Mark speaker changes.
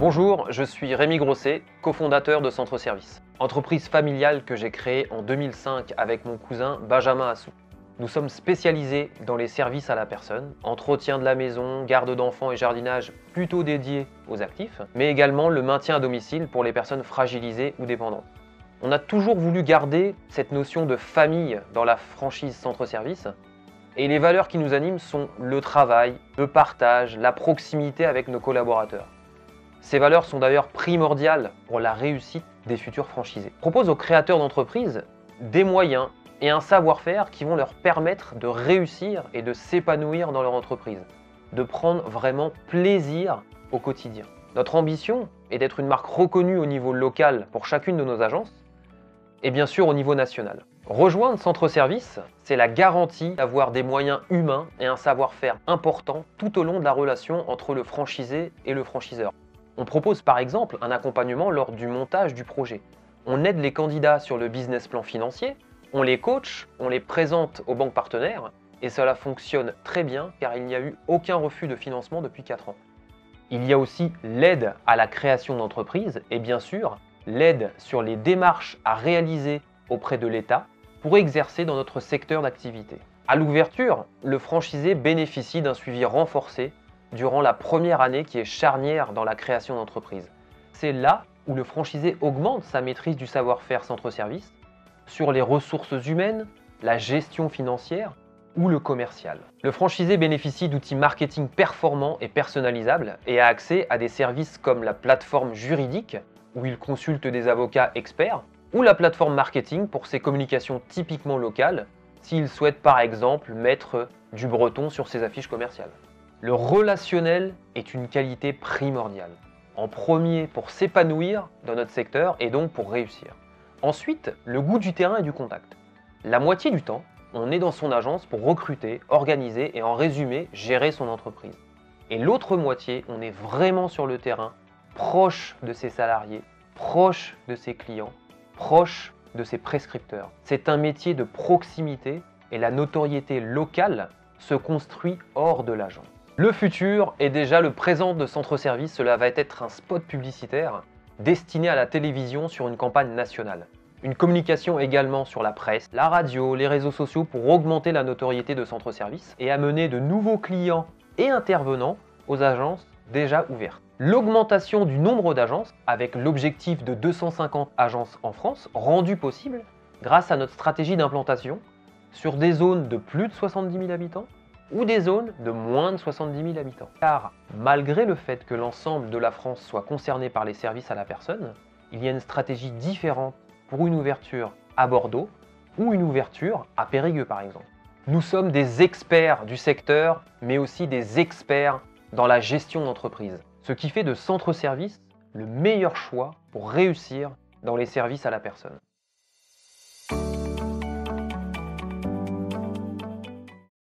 Speaker 1: Bonjour, je suis Rémi Grosset, cofondateur de Centre Service, entreprise familiale que j'ai créée en 2005 avec mon cousin Benjamin Assou. Nous sommes spécialisés dans les services à la personne, entretien de la maison, garde d'enfants et jardinage plutôt dédiés aux actifs, mais également le maintien à domicile pour les personnes fragilisées ou dépendantes. On a toujours voulu garder cette notion de famille dans la franchise Centre Service, et les valeurs qui nous animent sont le travail, le partage, la proximité avec nos collaborateurs. Ces valeurs sont d'ailleurs primordiales pour la réussite des futurs franchisés. Je propose aux créateurs d'entreprises des moyens et un savoir-faire qui vont leur permettre de réussir et de s'épanouir dans leur entreprise, de prendre vraiment plaisir au quotidien. Notre ambition est d'être une marque reconnue au niveau local pour chacune de nos agences et bien sûr au niveau national. Rejoindre Centre Service, c'est la garantie d'avoir des moyens humains et un savoir-faire important tout au long de la relation entre le franchisé et le franchiseur. On propose par exemple un accompagnement lors du montage du projet. On aide les candidats sur le business plan financier, on les coach, on les présente aux banques partenaires et cela fonctionne très bien car il n'y a eu aucun refus de financement depuis 4 ans. Il y a aussi l'aide à la création d'entreprise et bien sûr l'aide sur les démarches à réaliser auprès de l'État pour exercer dans notre secteur d'activité. À l'ouverture, le franchisé bénéficie d'un suivi renforcé durant la première année qui est charnière dans la création d'entreprise. C'est là où le franchisé augmente sa maîtrise du savoir-faire Centre Service sur les ressources humaines, la gestion financière ou le commercial. Le franchisé bénéficie d'outils marketing performants et personnalisables et a accès à des services comme la plateforme juridique où il consulte des avocats experts ou la plateforme marketing pour ses communications typiquement locales s'il souhaite par exemple mettre du breton sur ses affiches commerciales. Le relationnel est une qualité primordiale. En premier pour s'épanouir dans notre secteur et donc pour réussir. Ensuite, le goût du terrain et du contact. La moitié du temps, on est dans son agence pour recruter, organiser et en résumé, gérer son entreprise. Et l'autre moitié, on est vraiment sur le terrain, proche de ses salariés, proche de ses clients, proche de ses prescripteurs. C'est un métier de proximité et la notoriété locale se construit hors de l'agence. Le futur est déjà le présent de Centre Service. Cela va être un spot publicitaire destiné à la télévision sur une campagne nationale. Une communication également sur la presse, la radio, les réseaux sociaux pour augmenter la notoriété de Centre Service et amener de nouveaux clients et intervenants aux agences déjà ouvertes. L'augmentation du nombre d'agences, avec l'objectif de 250 agences en France, rendu possible grâce à notre stratégie d'implantation sur des zones de plus de 70 000 habitants ou des zones de moins de 70 000 habitants. Car malgré le fait que l'ensemble de la France soit concerné par les services à la personne, il y a une stratégie différente pour une ouverture à Bordeaux ou une ouverture à Périgueux par exemple. Nous sommes des experts du secteur, mais aussi des experts dans la gestion d'entreprise. Ce qui fait de Centre Service le meilleur choix pour réussir dans les services à la personne.